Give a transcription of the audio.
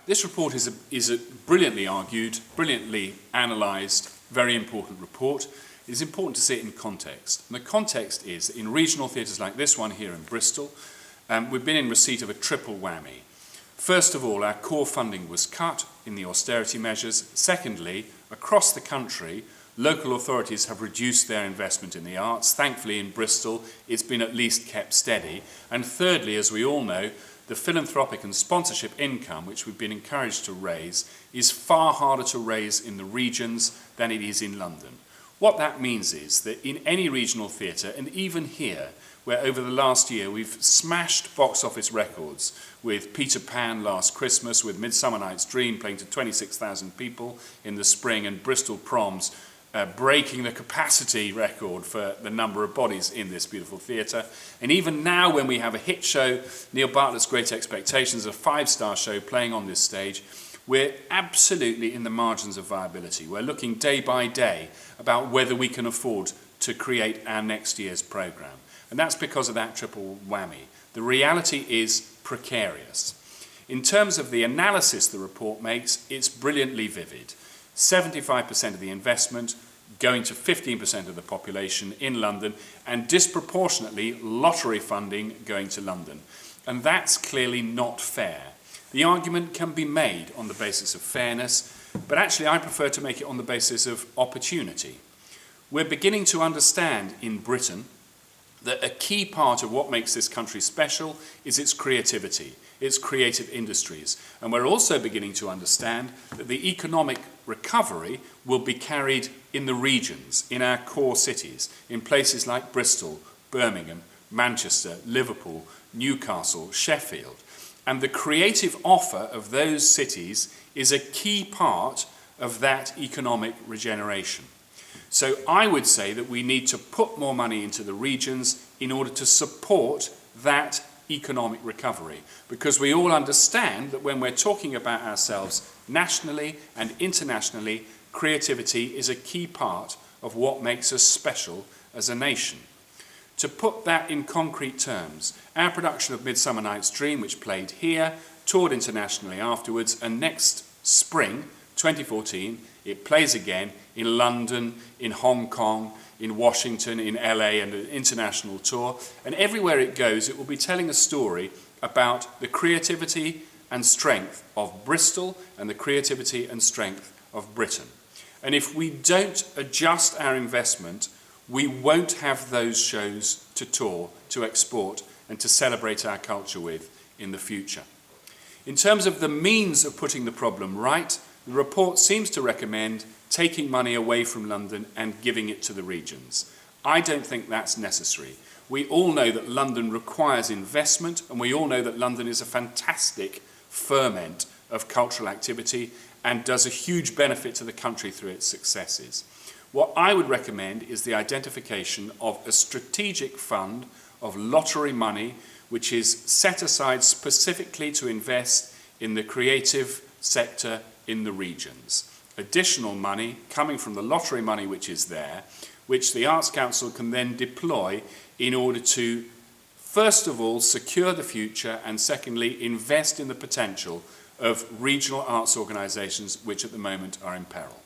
This report is a brilliantly argued, brilliantly analysed, very important report. It is important to see it in context. And the context is that in regional theatres like this one here in Bristol, we've been in receipt of a triple whammy. First of all, our core funding was cut in the austerity measures. Secondly, across the country, local authorities have reduced their investment in the arts. Thankfully, in Bristol, it's been at least kept steady. And thirdly, as we all know, the philanthropic and sponsorship income, which we've been encouraged to raise, is far harder to raise in the regions than it is in London. What that means is that in any regional theatre, and even here, where over the last year we've smashed box office records with Peter Pan last Christmas, with Midsummer Night's Dream playing to 26,000 people in the spring, and Bristol Proms breaking the capacity record for the number of bodies in this beautiful theatre. And even now, when we have a hit show, Neil Bartlett's Great Expectations, a 5-star show playing on this stage, we're absolutely in the margins of viability. We're looking day by day about whether we can afford to create our next year's programme. And that's because of that triple whammy. The reality is precarious. In terms of the analysis the report makes, it's brilliantly vivid. 75% of the investment going to 15% of the population in London, and disproportionately lottery funding going to London. And that's clearly not fair. The argument can be made on the basis of fairness, but actually I prefer to make it on the basis of opportunity. We're beginning to understand in Britain that a key part of what makes this country special is its creativity, its creative industries. And we're also beginning to understand that the economic recovery will be carried in the regions, in our core cities, in places like Bristol, Birmingham, Manchester, Liverpool, Newcastle, Sheffield. And the creative offer of those cities is a key part of that economic regeneration. So I would say that we need to put more money into the regions in order to support that economic recovery, because we all understand that when we're talking about ourselves nationally and internationally, creativity is a key part of what makes us special as a nation. To put that in concrete terms, our production of Midsummer Night's Dream, which played here, toured internationally afterwards, and next spring, 2014, it plays again in London, in Hong Kong, in Washington, in LA, and an international tour. And everywhere it goes, it will be telling a story about the creativity and strength of Bristol and the creativity and strength of Britain. And if we don't adjust our investment, we won't have those shows to tour, to export, and to celebrate our culture with in the future. In terms of the means of putting the problem right, the report seems to recommend taking money away from London and giving it to the regions. I don't think that's necessary. We all know that London requires investment, and we all know that London is a fantastic ferment of cultural activity and does a huge benefit to the country through its successes. What I would recommend is the identification of a strategic fund of lottery money which is set aside specifically to invest in the creative sector in the regions. Additional money coming from the lottery money which is there, which the Arts Council can then deploy in order to, first of all, secure the future, and secondly, invest in the potential of regional arts organisations which at the moment are in peril.